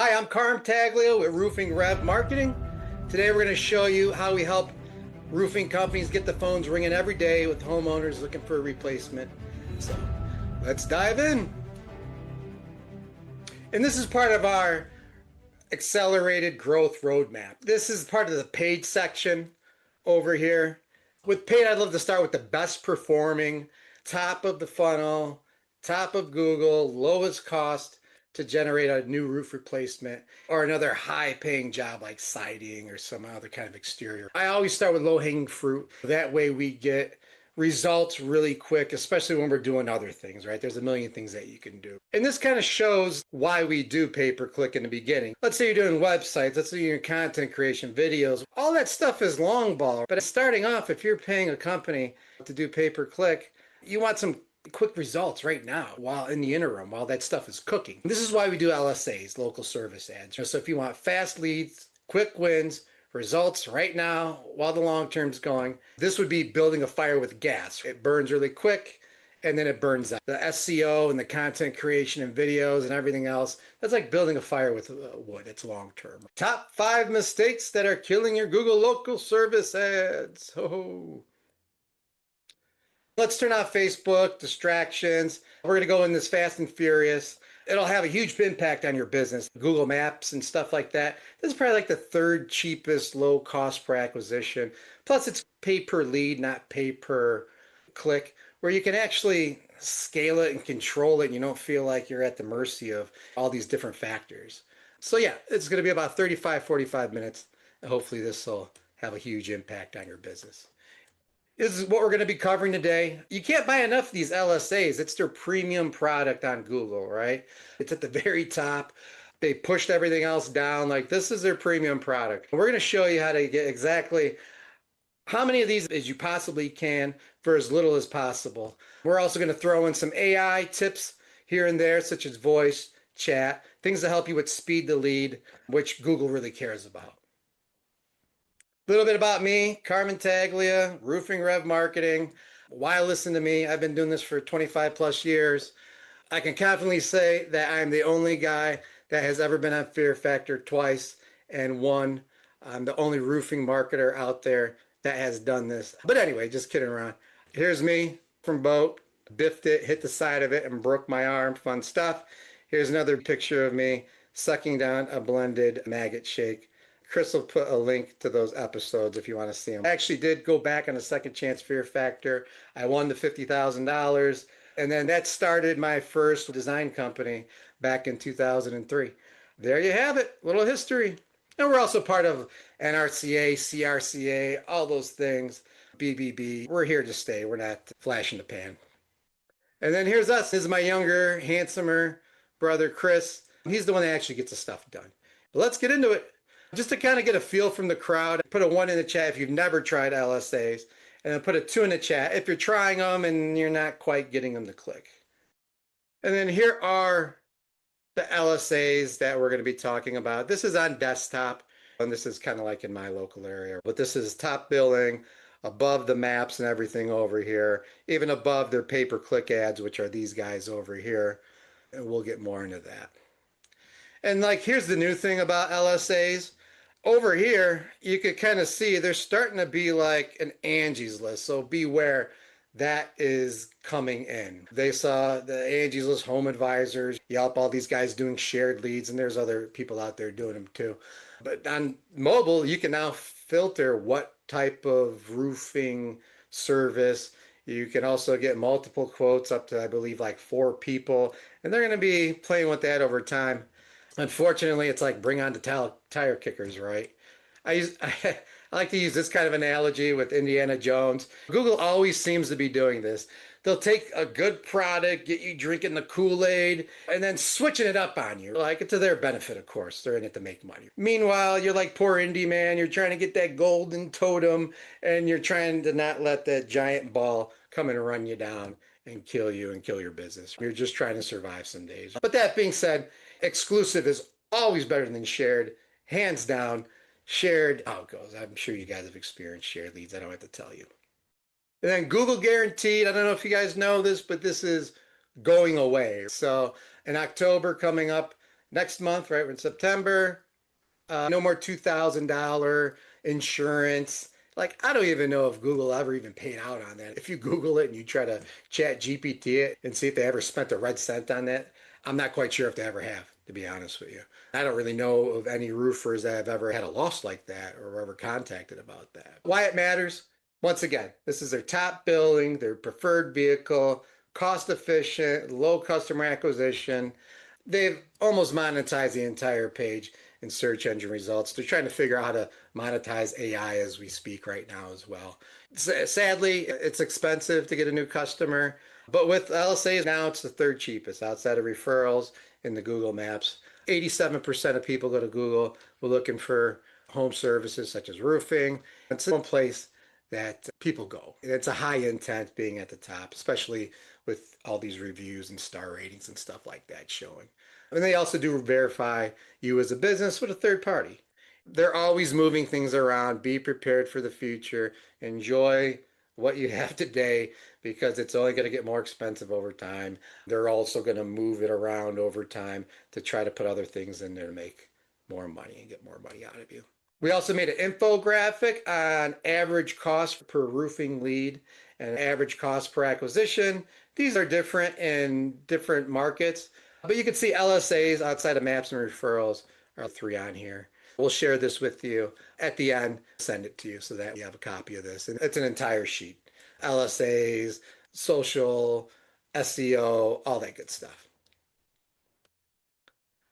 Hi, I'm Carm Taglio with Roofing Rev Marketing. Today we're going to show you how we help roofing companies get the phones ringing every day with homeowners looking for a replacement. So let's dive in. And this is part of our accelerated growth roadmap. This is part of the paid section over here. With paid, I'd love to start with the best performing, top of the funnel, top of Google, lowest cost to generate a new roof replacement or another high paying job like siding or some other kind of exterior. I always start with low hanging fruit. That way we get results really quick, especially when we're doing other things, right? There's a million things that you can do. And this kind of shows why we do pay-per-click in the beginning. Let's say you're doing websites, let's say you're doing content creation, videos, all that stuff is long ball. But starting off, if you're paying a company to do pay-per-click, you want some quick results right now while in the interim, while that stuff is cooking. This is why we do LSAs, local service ads. So if you want fast leads, quick wins, results right now while the long term's going, this would be building a fire with gas. It burns really quick and then it burns out. The SEO and the content creation and videos and everything else, that's like building a fire with wood. It's long term. Top 5 mistakes that are killing your Google local service ads. Oh. Let's turn off Facebook, distractions. We're going to go in this fast and furious. It'll have a huge impact on your business. Google Maps and stuff like that. This is probably like the third cheapest low cost per acquisition. Plus it's pay per lead, not pay per click, where you can actually scale it and control it and you don't feel like you're at the mercy of all these different factors. So yeah, it's going to be about 35, 45 minutes. And hopefully this will have a huge impact on your business. This is what we're going to be covering today. You can't buy enough of these LSAs. It's their premium product on Google, right? It's at the very top. They pushed everything else down. Like this is their premium product. We're going to show you how to get exactly how many of these as you possibly can for as little as possible. We're also going to throw in some AI tips here and there, such as voice, chat, things to help you with speed to lead, which Google really cares about. A little bit about me, Carmen Taglia, Roofing Rev Marketing. Why listen to me? I've been doing this for 25 plus years. I can confidently say that I'm the only guy that has ever been on Fear Factor twice and won. I'm the only roofing marketer out there that has done this. But anyway, just kidding around. Here's me from boat, biffed it, hit the side of it and broke my arm. Fun stuff. Here's another picture of me sucking down a blended maggot shake. Chris will put a link to those episodes if you want to see them. I actually did go back on a second chance Fear Factor. I won the $50,000. And then that started my first design company back in 2003. There you have it, little history. And we're also part of NRCA, CRCA, all those things, BBB. We're here to stay. We're not flash in the pan. And then here's us. This is my younger, handsomer brother, Chris. He's the one that actually gets the stuff done. But let's get into it. Just to kind of get a feel from the crowd, put a 1 in the chat if you've never tried LSAs, and then put a 2 in the chat if you're trying them and you're not quite getting them to click. And then here are the LSAs that we're going to be talking about. This is on desktop, and this is kind of like in my local area. But this is top billing, above the maps and everything over here, even above their pay-per-click ads, which are these guys over here. And we'll get more into that. And like, here's the new thing about LSAs. Over here, you could kind of see they're starting to be like an Angie's List. So beware, that is coming in. They saw the Angie's List, Home Advisors, Yelp, all these guys doing shared leads, and there's other people out there doing them too. But on mobile, you can now filter what type of roofing service. You can also get multiple quotes up to, I believe, like 4 people. And they're going to be playing with that over time. Unfortunately, it's like bring on the tire kickers, right? I like to use this kind of analogy with Indiana Jones. Google always seems to be doing this. They'll take a good product, get you drinking the Kool-Aid, and then switching it up on you. Like, to their benefit, of course. They're in it to make money. Meanwhile, you're like poor indie man. You're trying to get that golden totem, and you're trying to not let that giant ball come and run you down and kill you and kill your business. You're just trying to survive some days. But that being said, exclusive is always better than shared, hands down. Shared, how it goes. I'm sure you guys have experienced shared leads. I don't have to tell you. And then Google Guaranteed. I don't know if you guys know this, but this is going away. So in October coming up, Next month, right, we're in September, no more $2,000 insurance. Like, I don't even know if Google ever even paid out on that. If you Google it and you try to chat GPT it and see if they ever spent a red cent on that, I'm not quite sure if they ever have, to be honest with you. I don't really know of any roofers that have ever had a loss like that or were ever contacted about that. Why it matters? Once again, this is their top billing, their preferred vehicle, cost efficient, low customer acquisition. They've almost monetized the entire page in search engine results. They're trying to figure out how to monetize AI as we speak right now as well. Sadly, it's expensive to get a new customer, but with LSAs now it's the third cheapest outside of referrals in the Google Maps. 87% of people go to Google. We're looking for home services such as roofing. It's one place that people go. It's a high intent being at the top, especially with all these reviews and star ratings and stuff like that showing. And they also do verify you as a business with a third party. They're always moving things around. Be prepared for the future. Enjoy what you have today because it's only going to get more expensive over time. They're also going to move it around over time to try to put other things in there to make more money and get more money out of you. We also made an infographic on average cost per roofing lead and average cost per acquisition. These are different in different markets, but you can see LSAs outside of maps and referrals are three on here. We'll share this with you at the end, send it to you so that you have a copy of this. And it's an entire sheet. LSAs, social, SEO, all that good stuff.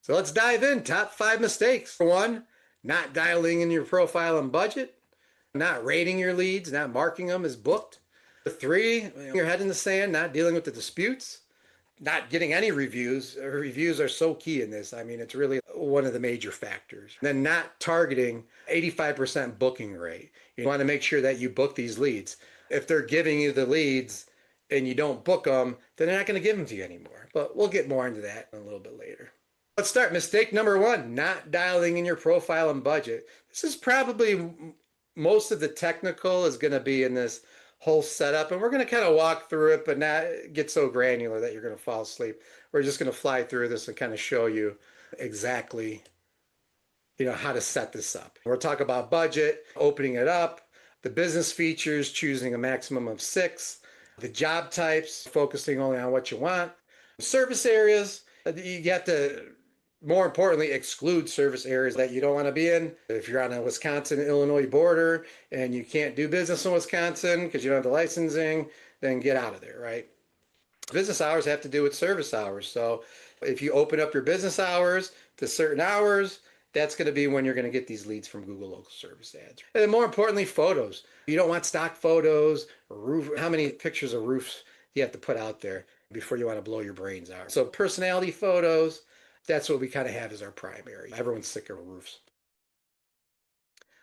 So let's dive in. Top 5 mistakes. For one, not dialing in your profile and budget, not rating your leads, not marking them as booked. Three, your head in the sand, not dealing with the disputes, not getting any reviews. Reviews are so key in this. I mean, it's really one of the major factors. Then not targeting 85% booking rate. You want to make sure that you book these leads. If they're giving you the leads and you don't book them, then they're not going to give them to you anymore. But we'll get more into that a little bit later. Let's start. Mistake number one, not dialing in your profile and budget. This is probably most of the technical is going to be in this whole setup, and we're going to kind of walk through it, but not get so granular that you're going to fall asleep. We're just going to fly through this and kind of show you exactly, how to set this up. We'll talk about budget, opening it up, the business features, choosing a maximum of 6, the job types, focusing only on what you want, service areas. You have to, more importantly, exclude service areas that you don't want to be in. If you're on a Wisconsin-Illinois border and you can't do business in Wisconsin because you don't have the licensing, then get out of there, right? Business hours have to do with service hours. So if you open up your business hours to certain hours, that's going to be when you're going to get these leads from Google Local Service Ads. And then more importantly, photos. You don't want stock photos, roof. How many pictures of roofs do you have to put out there before you want to blow your brains out? So personality photos, that's what we kind of have as our primary. Everyone's sick of roofs.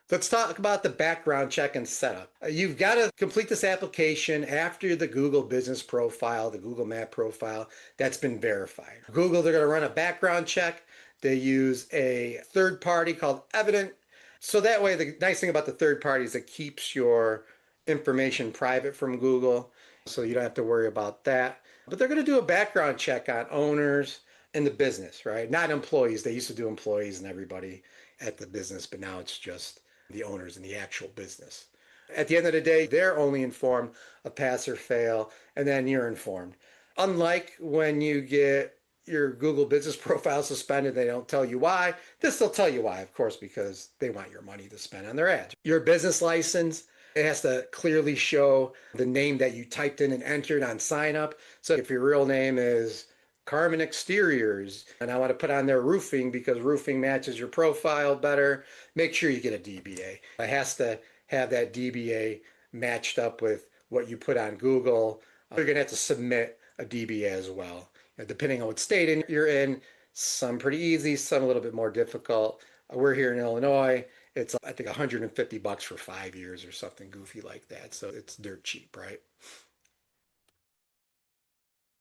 Let's talk about the background check and setup. You've got to complete this application after the Google business profile, the Google Map profile that's been verified. Google, they're going to run a background check. They use a third party called Evident. So that way, the nice thing about the third party is it keeps your information private from Google. So you don't have to worry about that. But they're going to do a background check on owners in the business, right? Not employees. They used to do employees and everybody at the business, but now it's just the owners in the actual business. At the end of the day, they're only informed of pass or fail, and then you're informed. Unlike when you get your Google business profile suspended, they don't tell you why. This will tell you why, of course, because they want your money to spend on their ads. Your business license, it has to clearly show the name that you typed in and entered on sign up. So if your real name is Carmen Exteriors, and I want to put on their roofing because roofing matches your profile better, make sure you get a DBA. It has to have that DBA matched up with what you put on Google. You're going to have to submit a DBA as well. And depending on what state you're in, some pretty easy, some a little bit more difficult. We're here in Illinois. It's, I think, $150 for 5 years or something goofy like that. So it's dirt cheap, right?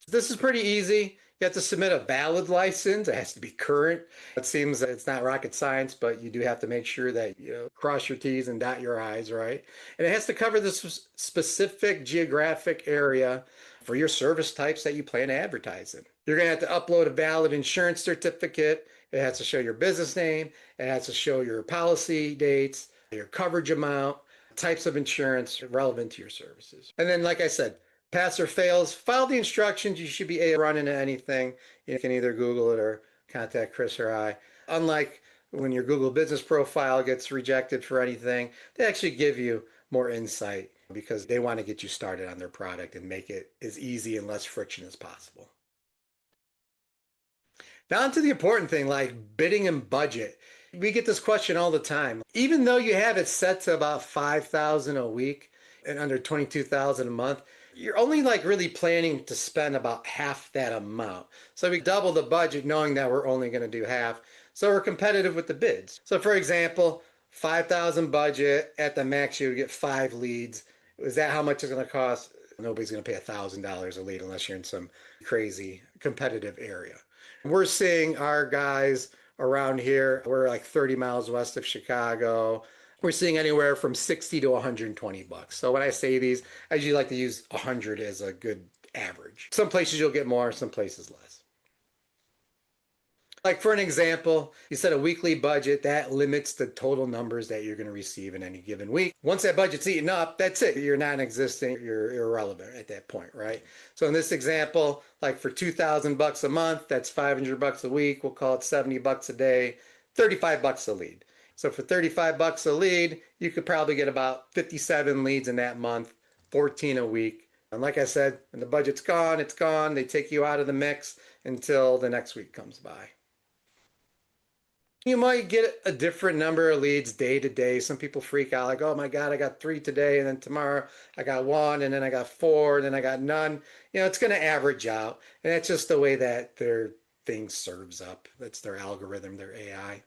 This is pretty easy. You have to submit a valid license. It has to be current. It seems that it's not rocket science, but you do have to make sure that you cross your T's and dot your I's, right? And it has to cover this specific geographic area for your service types that you plan to advertise in. You're going to have to upload a valid insurance certificate It has to show your business name. It has to show your policy dates, your coverage amount, types of insurance relevant to your services. And then, like I said, pass or fails, follow the instructions. You should be able to run into anything. You can either Google it or contact Chris or I. Unlike when your Google business profile gets rejected for anything, they actually give you more insight because they want to get you started on their product and make it as easy and less friction as possible. Down to the important thing like bidding and budget. We get this question all the time. Even though you have it set to about 5,000 a week and under 22,000 a month, you're only like really planning to spend about half that amount. So we double the budget knowing that we're only going to do half. So we're competitive with the bids. So for example, 5,000 budget at the max, you would get 5 leads. Is that how much it's going to cost? Nobody's going to pay $1,000 a lead unless you're in some crazy competitive area. We're seeing our guys around here, we're like 30 miles west of Chicago. We're seeing anywhere from 60 to 120 bucks. So when I say these, I usually like to use 100 as a good average. Some places you'll get more, some places less. Like for an example, you set a weekly budget that limits the total numbers that you're going to receive in any given week. Once that budget's eaten up, that's it. You're non-existent. You're irrelevant at that point, right? So in this example, like for 2,000 bucks a month, that's 500 bucks a week. We'll call it 70 bucks a day, 35 bucks a lead. So for 35 bucks a lead, you could probably get about 57 leads in that month, 14 a week. And like I said, when the budget's gone, it's gone. They take you out of the mix until the next week comes by. You might get a different number of leads day to day. Some people freak out like, oh my God, I got 3 today, and then tomorrow I got 1, and then I got 4, and then I got none. It's going to average out. And that's just the way that their thing serves up. That's their algorithm, their AI.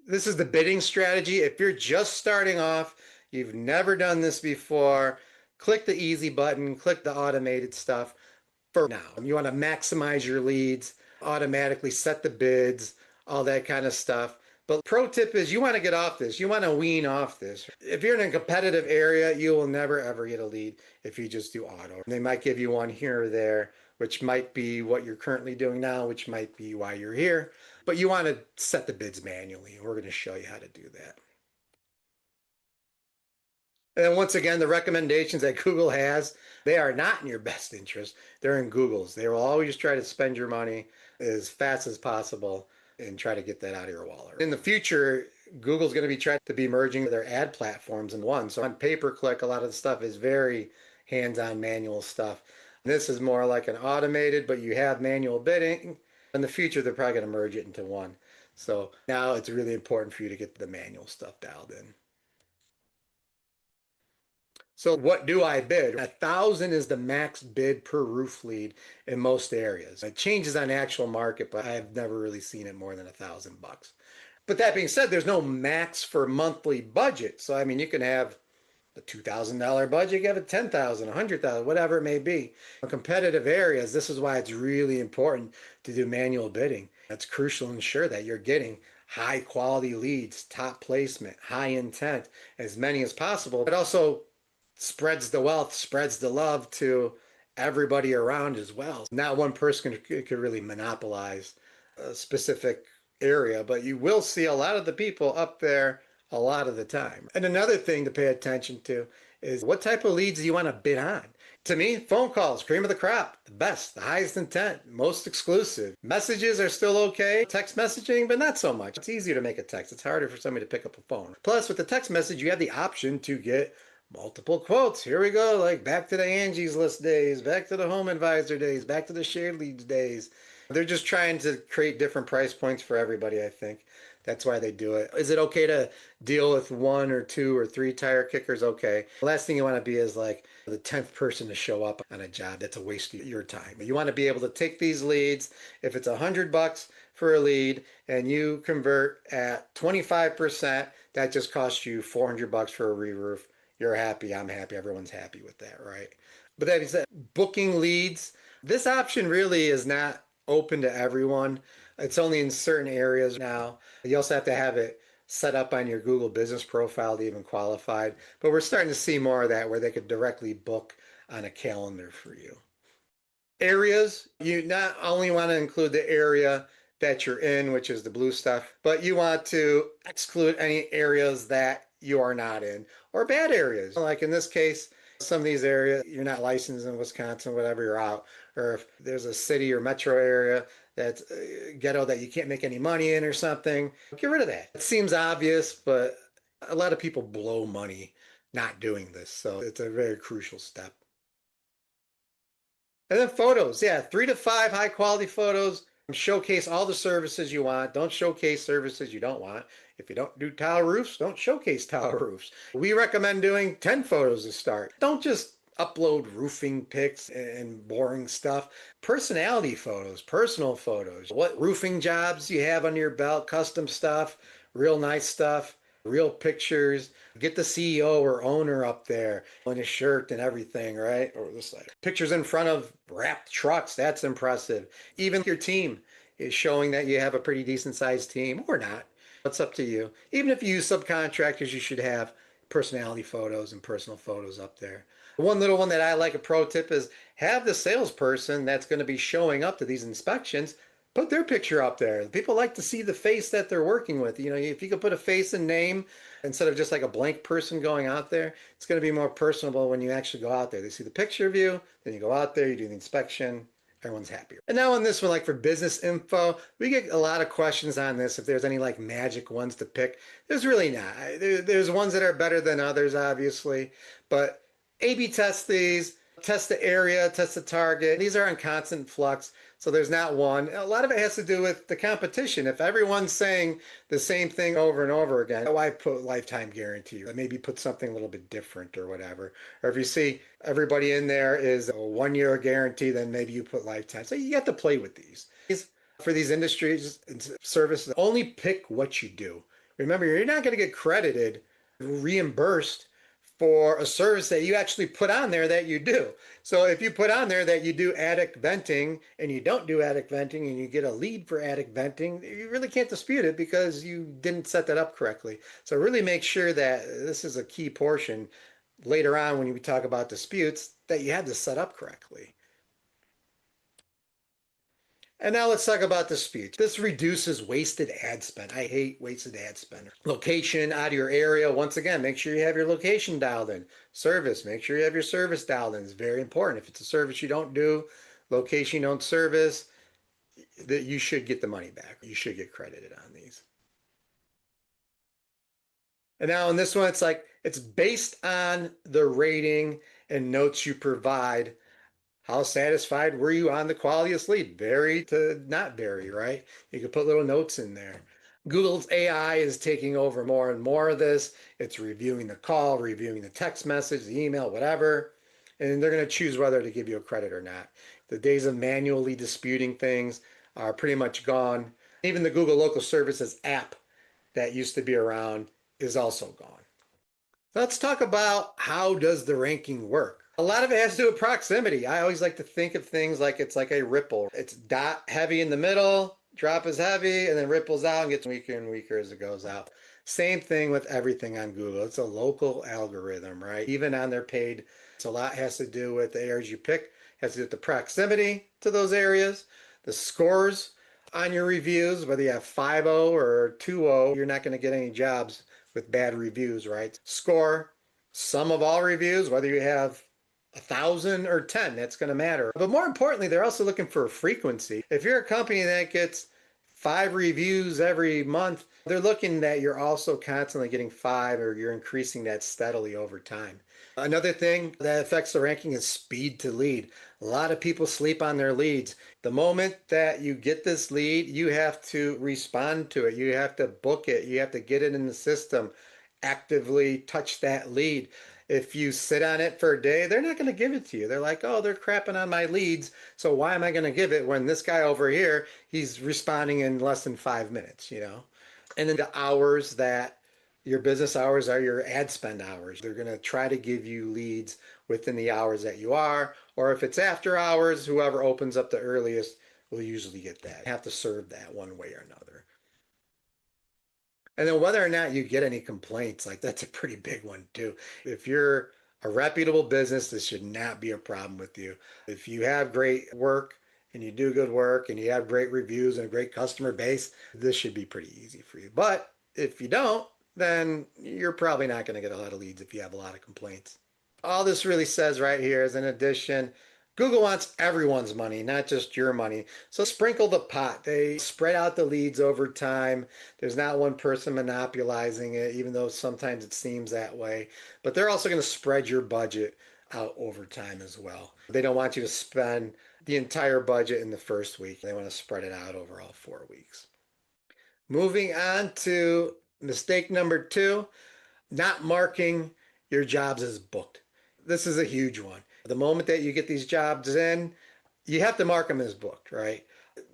This is the bidding strategy. If you're just starting off, you've never done this before, click the easy button, click the automated stuff for now. You want to maximize your leads, automatically set the bids, all that kind of stuff. But pro tip is you want to get off this. You want to wean off this. If you're in a competitive area, you will never ever get a lead if you just do auto. They might give you one here or there, which might be what you're currently doing now, which might be why you're here. But you want to set the bids manually, and we're going to show you how to do that. And then once again, the recommendations that Google has, they are not in your best interest. They're in Google's. They will always try to spend your money as fast as possible and try to get that out of your wallet. In the future, Google's going to be trying to be merging their ad platforms in one. So on pay-per-click, a lot of the stuff is very hands-on manual stuff. This is more like an automated, but you have manual bidding. In the future, they're probably going to merge it into one. So now it's really important for you to get the manual stuff dialed in. So what do I bid? 1,000 is the max bid per roof lead in most areas. It changes on actual market, but I've never really seen it more than 1,000 bucks. But that being said, there's no max for monthly budget. So I mean, you can have a $2,000 budget, you can have a 10,000, 100,000, whatever it may be. In competitive areas, this is why it's really important to do manual bidding. It's crucial to ensure that you're getting high quality leads, top placement, high intent, as many as possible. It also spreads the wealth, spreads the love to everybody around as well. Not one person could really monopolize a specific area, but you will see a lot of the people up there a lot of the time. And another thing to pay attention to is what type of leads do you want to bid on? To me, phone calls, cream of the crop, the best, the highest intent, most exclusive. Messages are still okay, text messaging, but not so much. It's easier to make a text. It's harder for somebody to pick up a phone. Plus, with the text message, you have the option to get multiple quotes. Here we go, like back to the Angie's List days, back to the Home Advisor days, back to the Shared Leads days. They're just trying to create different price points for everybody, I think. That's why they do it. Is it okay to deal with 1 or 2 or 3 tire kickers? Okay. The last thing you want to be is like the 10th person to show up on a job. That's a waste of your time. You want to be able to take these leads. If it's $100 for a lead and you convert at 25%, that just costs you $400 for a re-roof. You're happy, I'm happy, everyone's happy with that, right? But that being said, booking leads, this option really is not open to everyone. It's only in certain areas now. You also have to have it set up on your Google business profile to even qualify. But we're starting to see more of that where they could directly book on a calendar for you. Areas, you not only want to include the area that you're in, which is the blue stuff, but you want to exclude any areas that you are not in or bad areas. Like in this case, some of these areas you're not licensed in Wisconsin, whatever, you're out. Or if there's a city or metro area that's ghetto that you can't make any money in or something, get rid of that. It seems obvious, but a lot of people blow money not doing this. So it's a very crucial step. And then photos, yeah, 3 to 5 high quality photos. Showcase all the services you want. Don't showcase services you don't want. If you don't do tile roofs, don't showcase tile roofs. We recommend doing 10 photos to start. Don't just upload roofing pics and boring stuff. Personality photos, personal photos, what roofing jobs you have under your belt, custom stuff, real nice stuff, real pictures. Get the CEO or owner up there in a shirt and everything, right? Or just like pictures in front of wrapped trucks. That's impressive. Even your team is showing that you have a pretty decent sized team or not. It's up to you. Even if you use subcontractors, you should have personality photos and personal photos up there. One little one that I like, a pro tip, is have the salesperson that's going to be showing up to these inspections put their picture up there. People like to see the face that they're working with. You know, if you could put a face and name instead of just like a blank person going out there, it's going to be more personable when you actually go out there. They see the picture of you, then you go out there, you do the inspection, everyone's happier. And now on this one, like for business info, we get a lot of questions on this. If there's any like magic ones to pick, there's really not. There's ones that are better than others, obviously, but A/B test these, test the area, test the target. These are on constant flux. So there's not one. A lot of it has to do with the competition. If everyone's saying the same thing over and over again, why put lifetime guarantee? Maybe put something a little bit different or whatever. Or if you see everybody in there is a 1 year guarantee, then maybe you put lifetime. So you have to play with these. For these industries and services, only pick what you do. Remember, you're not going to get credited, reimbursed for a service that you actually put on there that you do. So if you put on there that you do attic venting and you don't do attic venting and you get a lead for attic venting, you really can't dispute it because you didn't set that up correctly. So really make sure that this is a key portion later on when you talk about disputes that you had this set up correctly. And now let's talk about the speech. This reduces wasted ad spend. I hate wasted ad spend. Location out of your area. Once again, make sure you have your location dialed in. Service, make sure you have your service dialed in. It's very important. If it's a service you don't do, location you don't service, that you should get the money back. You should get credited on these. And now in this one, it's like it's based on the rating and notes you provide. How satisfied were you on the quality of sleep? Vary to not vary, right? You can put little notes in there. Google's AI is taking over more and more of this. It's reviewing the call, reviewing the text message, the email, whatever. And they're going to choose whether to give you a credit or not. The days of manually disputing things are pretty much gone. Even the Google Local Services app that used to be around is also gone. Let's talk about how does the ranking work. A lot of it has to do with proximity. I always like to think of things like it's like a ripple. It's dot heavy in the middle, drop is heavy, and then ripples out and gets weaker and weaker as it goes out. Same thing with everything on Google. It's a local algorithm, right? Even on their paid, it's a lot has to do with the areas you pick, has to do with the proximity to those areas, the scores on your reviews, whether you have 5.0 or 2.0, you're not going to get any jobs with bad reviews, right? Score sum of all reviews, whether you have 1,000 or 10, that's going to matter. But more importantly, they're also looking for a frequency. If you're a company that gets 5 reviews every month, they're looking that you're also constantly getting 5 or you're increasing that steadily over time. Another thing that affects the ranking is speed to lead. A lot of people sleep on their leads. The moment that you get this lead, you have to respond to it. You have to book it. You have to get it in the system, actively touch that lead. If you sit on it for a day, they're not going to give it to you. They're like, oh, they're crapping on my leads. So why am I going to give it when this guy over here, he's responding in less than 5 minutes, you know? And then the hours that your business hours are your ad spend hours. They're going to try to give you leads within the hours that you are, or if it's after hours, whoever opens up the earliest will usually get that. You have to serve that one way or another. And then whether or not you get any complaints, like that's a pretty big one too. If you're A reputable business, this should not be a problem with you. If you have great work and you do good work and you have great reviews and a great customer base, this should be pretty easy for you. But if you don't, then you're probably not going to get a lot of leads if you have a lot of complaints. All this really says right here is, in addition, Google wants everyone's money, not just your money. So sprinkle the pot. They spread out the leads over time. There's not one person monopolizing it, even though sometimes it seems that way. But they're also going to spread your budget out over time as well. They don't want you to spend the entire budget in the first week. They want to spread it out over all 4 weeks. Moving on to mistake number two, not marking your jobs as booked. This is a huge one. The moment that you get these jobs in, you have to mark them as booked, right?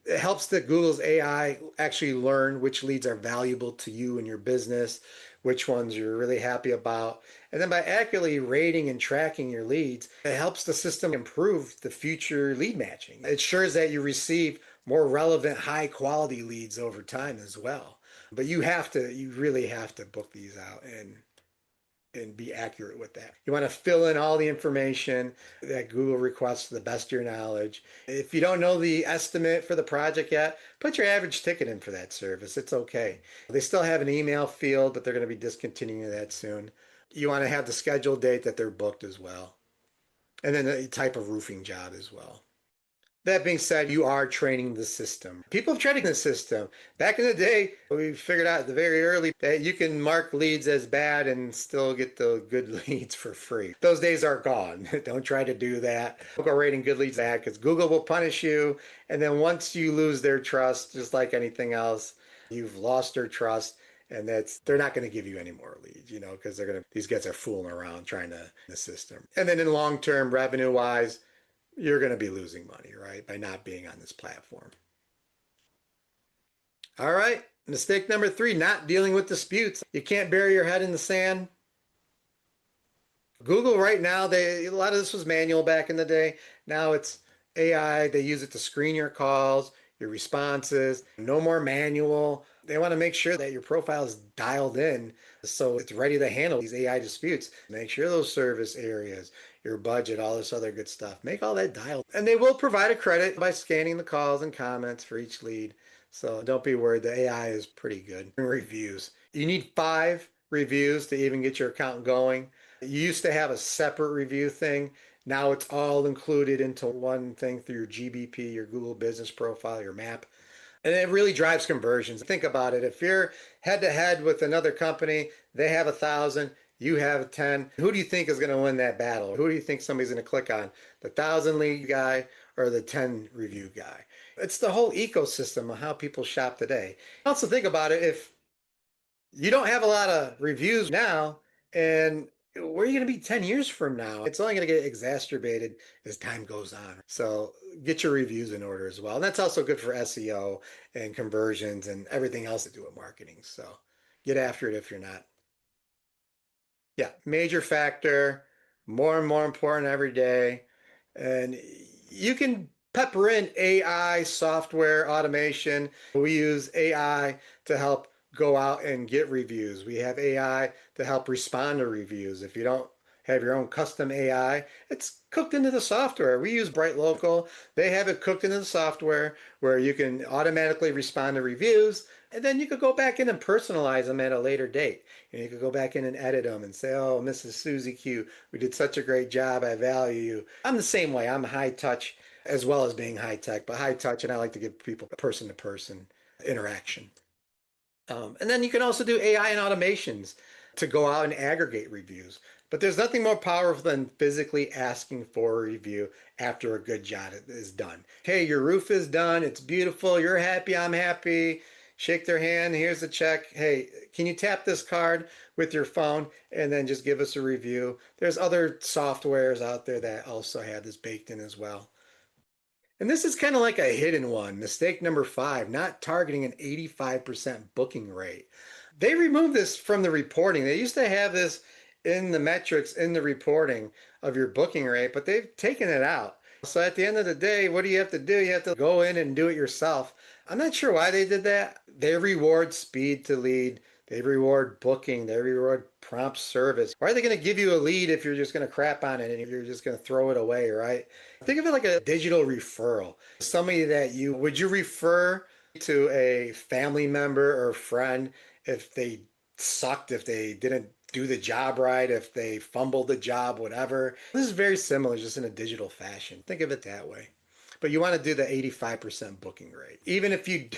It helps that Google's AI actually learn which leads are valuable to you and your business, which ones you're really happy about. And then by accurately rating and tracking your leads, it helps the system improve the future lead matching. It ensures that you receive more relevant, high quality leads over time as well. But you really have to book these out and be accurate with that. You want to fill in all the information that Google requests to the best of your knowledge. If you don't know the estimate for the project yet, put your average ticket in for that service. It's okay. They still have an email field, but they're going to be discontinuing that soon. You want to have the scheduled date that they're booked as well. And then the type of roofing job as well. That being said, you are training the system. People have trained the system. Back in the day, we figured out very early that you can mark leads as bad and still get the good leads for free. Those days are gone. Don't try to do that. Don't go rating good leads bad because Google will punish you. And then once you lose their trust, just like anything else, you've lost their trust. And they're not going to give you any more leads, because these guys are fooling around trying to the system. And then in long term, revenue wise, you're going to be losing money, right, by not being on this platform. All right. Mistake number three, not dealing with disputes. You can't bury your head in the sand. Google right now, a lot of this was manual back in the day. Now it's AI. They use it to screen your calls, your responses. No more manual. They want to make sure that your profile is dialed in so it's ready to handle these AI disputes. Make sure those service areas, your budget, all this other good stuff, make all that dialed. And they will provide a credit by scanning the calls and comments for each lead. So don't be worried. The AI is pretty good. Reviews. You need 5 reviews to even get your account going. You used to have a separate review thing. Now it's all included into one thing through your GBP, your Google Business Profile, your map. And it really drives conversions. Think about it. If you're head to head with another company, they have 1,000, you have 10. Who do you think is going to win that battle? Who do you think somebody's going to click on? The 1,000 lead guy or the 10 review guy? It's the whole ecosystem of how people shop today. Also think about it. If you don't have a lot of reviews now, and where are you going to be 10 years from now? It's only going to get exacerbated as time goes on. So get your reviews in order as well. And that's also good for SEO and conversions and everything else to do with marketing. So get after it if you're not. Yeah, major factor, more and more important every day. And you can pepper in AI, software, automation. We use AI to help go out and get reviews. We have AI to help respond to reviews. If you don't have your own custom AI, it's cooked into the software. We use Bright Local. They have it cooked into the software where you can automatically respond to reviews. And then you could go back in and personalize them at a later date. And you could go back in and edit them and say, oh, Mrs. Susie Q, we did such a great job. I value you. I'm the same way. I'm high touch as well as being high tech, but high touch. And I like to give people person to person interaction. And then you can also do AI and automations to go out and aggregate reviews. But there's nothing more powerful than physically asking for a review after a good job is done. Hey, your roof is done. It's beautiful. You're happy. I'm happy. Shake their hand. Here's the check. Hey, can you tap this card with your phone and then just give us a review? There's other softwares out there that also have this baked in as well. And this is kind of like a hidden one. Mistake number 5, not targeting an 85% booking rate. They removed this from the reporting. They used to have this in the metrics in the reporting of your booking rate, but they've taken it out. So at the end of the day, what do you have to do? You have to go in and do it yourself. I'm not sure why they did that. They reward speed to lead They reward booking. They reward prompt service. Why are they going to give you a lead if you're just going to crap on it and if you're just going to throw it away, right? Think of it like a digital referral. Somebody that would you refer to a family member or friend if they sucked, if they didn't do the job right, if they fumbled the job, whatever. This is very similar, just in a digital fashion. Think of it that way. But you want to do the 85% booking rate. Even if you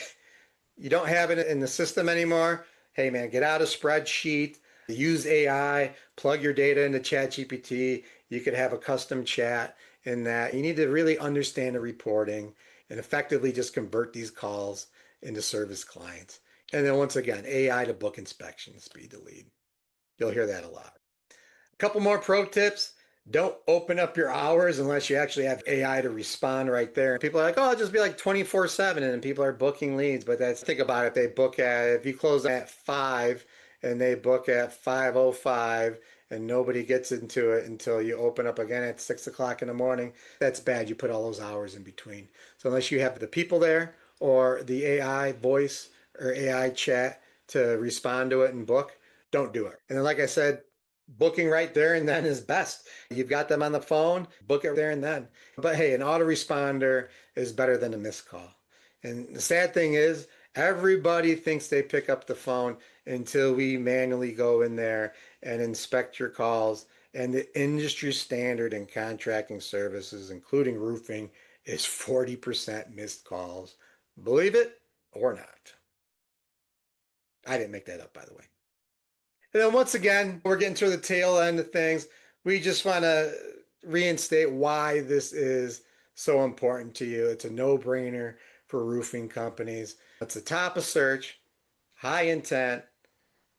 don't have it in the system anymore, hey man, get out a spreadsheet, use AI, plug your data into ChatGPT. You could have a custom chat in that. You need to really understand the reporting and effectively just convert these calls into service clients. And then once again, AI to book inspection, speed to lead. You'll hear that a lot. A couple more pro tips. Don't open up your hours unless you actually have AI to respond right there. People are like, oh, I'll just be like 24/7, and people are booking leads. But think about it. They book if you close at 5 and they book at 5:05 and nobody gets into it until you open up again at 6 o'clock in the morning, that's bad. You put all those hours in between. So unless you have the people there or the AI voice or AI chat to respond to it and book, don't do it. And then, like I said, booking right there and then is best. You've got them on the phone, book it there and then. But hey, an autoresponder is better than a missed call. And the sad thing is, everybody thinks they pick up the phone until we manually go in there and inspect your calls. And the industry standard in contracting services, including roofing, is 40% missed calls. Believe it or not. I didn't make that up, by the way. And then once again, we're getting to the tail end of things. We just want to reinstate why this is so important to you. It's a no-brainer for roofing companies. It's the top of search, high intent,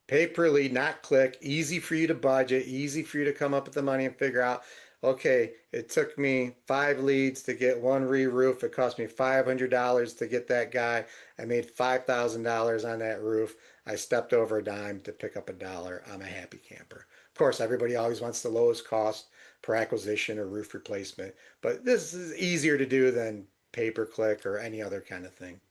pay per lead, not click, easy for you to budget, easy for you to come up with the money and figure out, okay, it took me 5 leads to get one re-roof. It cost me $500 to get that guy. I made $5,000 on that roof. I stepped over a dime to pick up $1. I'm a happy camper. Of course, everybody always wants the lowest cost per acquisition or roof replacement, but this is easier to do than pay-per-click or any other kind of thing.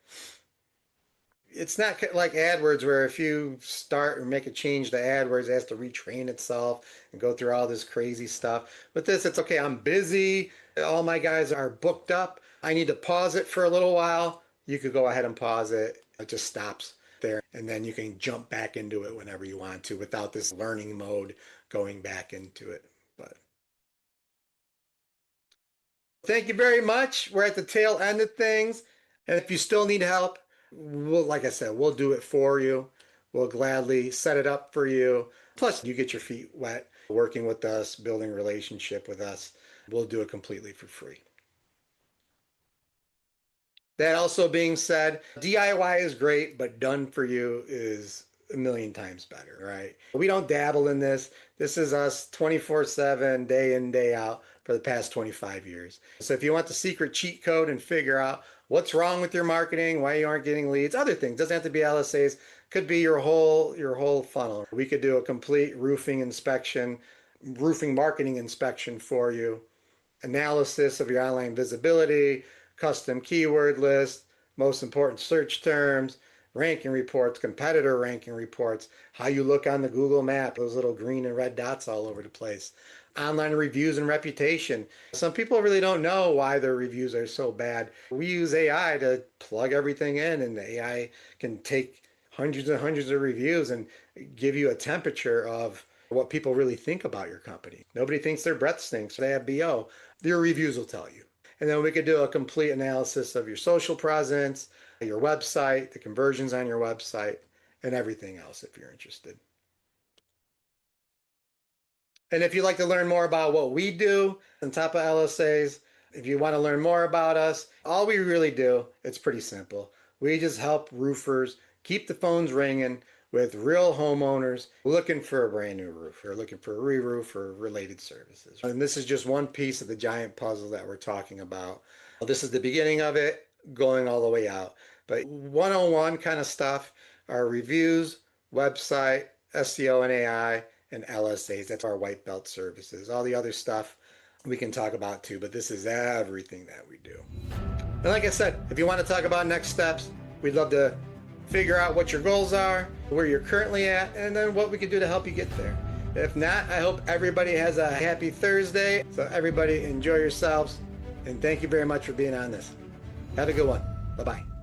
It's not like AdWords where if you start or make a change to AdWords, it has to retrain itself and go through all this crazy stuff. With this, it's okay. I'm busy. All my guys are booked up. I need to pause it for a little while. You could go ahead and pause it. It just stops there. And then you can jump back into it whenever you want to without this learning mode going back into it. But thank you very much. We're at the tail end of things. And if you still need help, like I said, we'll do it for you. We'll gladly set it up for you. Plus, you get your feet wet working with us, building a relationship with us. We'll do it completely for free. That also being said, DIY is great, but done for you is a million times better, right? We don't dabble in this. This is us 24/7, day in, day out for the past 25 years. So if you want the secret cheat code and figure out what's wrong with your marketing, why you aren't getting leads, other things, doesn't have to be LSAs, could be your whole funnel. We could do a complete roofing inspection, roofing marketing inspection for you, analysis of your online visibility, custom keyword list, most important search terms, ranking reports, competitor ranking reports, how you look on the Google map, those little green and red dots all over the place, online reviews and reputation. Some people really don't know why their reviews are so bad. We use AI to plug everything in, and the AI can take hundreds and hundreds of reviews and give you a temperature of what people really think about your company. Nobody thinks their breath stinks. They have BO. Your reviews will tell you. And then we could do a complete analysis of your social presence, your website, the conversions on your website, and everything else if you're interested. And if you'd like to learn more about what we do on top of LSAs, if you want to learn more about us, all we really do, it's pretty simple. We just help roofers keep the phones ringing with real homeowners looking for a brand new roof or looking for a re-roof or related services. And this is just one piece of the giant puzzle that we're talking about. This is the beginning of it, going all the way out. But 101 kind of stuff are reviews, website, SEO and AI, and LSAs. That's our white belt services. All the other stuff we can talk about too, but this is everything that we do. And like I said, if you want to talk about next steps, we'd love to figure out what your goals are, where you're currently at, and then what we can do to help you get there. If not, I hope everybody has a happy Thursday. So everybody enjoy yourselves, and thank you very much for being on this. Have a good one. Bye-bye.